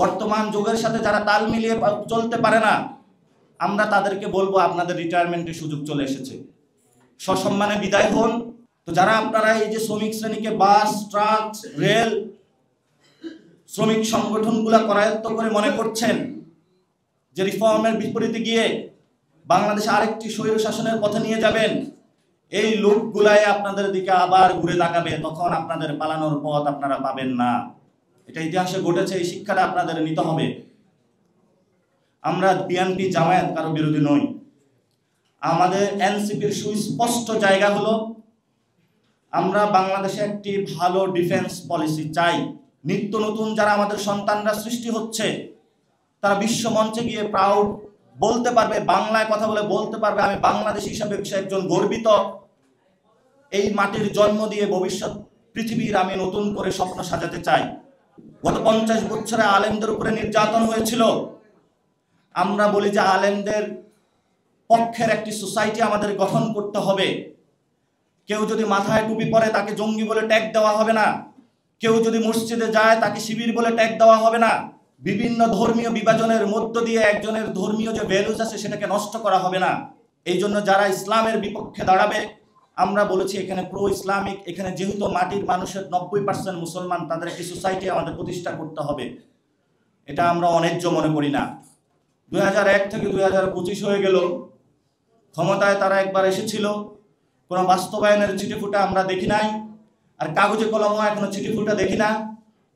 বর্তমান যুগের সাথে যারা তাল মিলিয়ে চলতে পারে না, আমরা তাদেরকে বলবো আপনাদের রিটায়ারমেন্টের সুযোগ চলে এসেছে, সসম্মানে বিদায় হন। তো যারা আপনারা এই যে শ্রমিক শ্রেণীকে বাস, ট্রাক, রেল শ্রমিক সংগঠনগুলা করায়ত্ত করে মনে করছেন যে রিফর্মের বিপরীতে গিয়ে বাংলাদেশে আরেকটি স্বৈরশাসনের পথে নিয়ে যাবেন, এই লোকগুলাই আপনাদের দিকে আবার ঘুরে তাকাবে, তখন আপনাদের পালানোর পথ আপনারা পাবেন না। এটা ইতিহাসে ঘটেছে, এই শিক্ষাটা আপনাদের নিতে হবে। আমরা বিএনপি জামায়াত কারো বিরোধী নই। আমাদের এনসিপির সুস্পষ্ট জায়গা হলো আমরা বাংলাদেশে একটি ভালো ডিফেন্স পলিসি চাই। নিত্য নতুন যারা আমাদের সন্তানরা সৃষ্টি হচ্ছে তারা বিশ্ব মঞ্চে গিয়ে প্রাউড বলতে পারবে, বাংলায় কথা বলে বলতে পারবে আমি বাংলাদেশী হিসাবে একজন গর্বিত, এই মাটির জন্ম দিয়ে ভবিষ্যৎ পৃথিবীর আমি নতুন করে স্বপ্ন সাজাতে চাই। গত 50 বছরে আলেমদের উপরে নির্যাতন হয়েছিল। আমরা বলি যে আলেমদের পক্ষের একটি সোসাইটি আমাদের গঠন করতে হবে। কেউ যদি মাথায় টুপি পরে তাকে জঙ্গি বলে ট্যাগ দেওয়া হবে না, কেউ যদি মসজিদে যায় তাকে শিবির বলে ট্যাগ দেওয়া হবে না, বিভিন্ন ধর্মীয় বিভাজনের মধ্য দিয়ে একজনের ধর্মীয় যে ভ্যালুজ আছে সেটাকে নষ্ট করা হবে না। এই জন্য যারা ইসলামের বিপক্ষে দাঁড়াবে আমরা বলেছি এখানে প্রো ইসলামিক, এখানে যেহেতু মাটির মানুষের 90% মুসলমান, তাদের একটি সোসাইটি আমাদের প্রতিষ্ঠা করতে হবে। এটা আমরা অন্যায্য মনে করি না। 2001 থেকে 2025 হয়ে গেল, ক্ষমতায় তারা একবার এসেছিল, কোনো বাস্তবায়নের ছিটেফুটা আমরা দেখি নাই, আর কাগজে কলমও এখনো ছিটেফুটা দেখি না।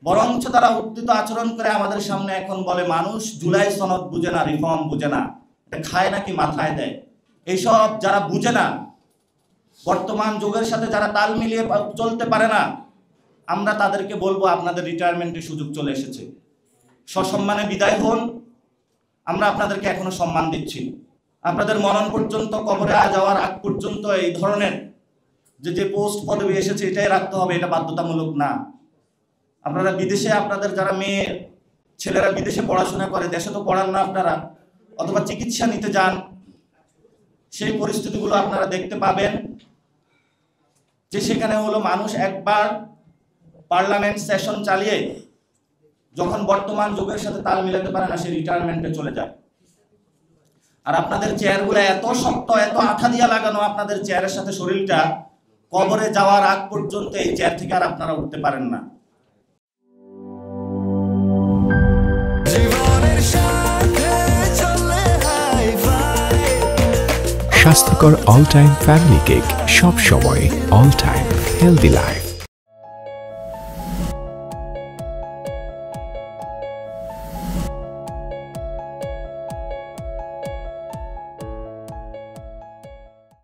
বরঞ্চ তারা উদ্ধৃত আচরণ করে আমাদের সামনে এখন বলে মানুষ জুলাই সনদ বুঝে না, রিফর্ম বুঝে না, এটা খায় নাকি মাথায় দেয়। এইসব যারা বুঝে না, বর্তমান যুগের সাথে যারা তাল মিলিয়ে চলতে পারে না, আমরা তাদেরকে বলবো আপনাদের রিটায়ারমেন্টের সুযোগ চলে এসেছে, সসম্মানে বিদায় হন। আমরা আপনাদেরকে এখনো সম্মান দিচ্ছি। আপনাদের মরণ পর্যন্ত, কবরে যাওয়ার আগ পর্যন্ত এই ধরনের যে পোস্ট পদবি এসেছে এটাই রাখতে হবে, এটা বাধ্যতামূলক না। আপনারা বিদেশে, আপনাদের যারা মেয়ে ছেলেরা বিদেশে পড়াশোনা করে, দেশে তো পড়ান না আপনারা, অথবা চিকিৎসা নিতে যান, সেই পরিস্থিতিগুলো আপনারা দেখতে পাবেন যে সেখানে হলো মানুষ একবার পার্লামেন্ট সেশন চালিয়ে যখন বর্তমান যুগের সাথে তাল মিলাতে পারে না, সে রিটায়ারমেন্টে চলে যায়। আর আপনাদের চেয়ারগুলো এত শক্ত, এত আঠা দিয়া লাগানো, আপনাদের চেয়ারের সাথে শরীরটা, কবরে যাওয়ার আগ পর্যন্ত এই চেয়ার থেকে আর আপনারা উঠতে পারেন না। স্বাস্থ্যকর অল টাইম ফ্যামিলি কেক, সব সময় অল টাইম হেলদি লাইফ।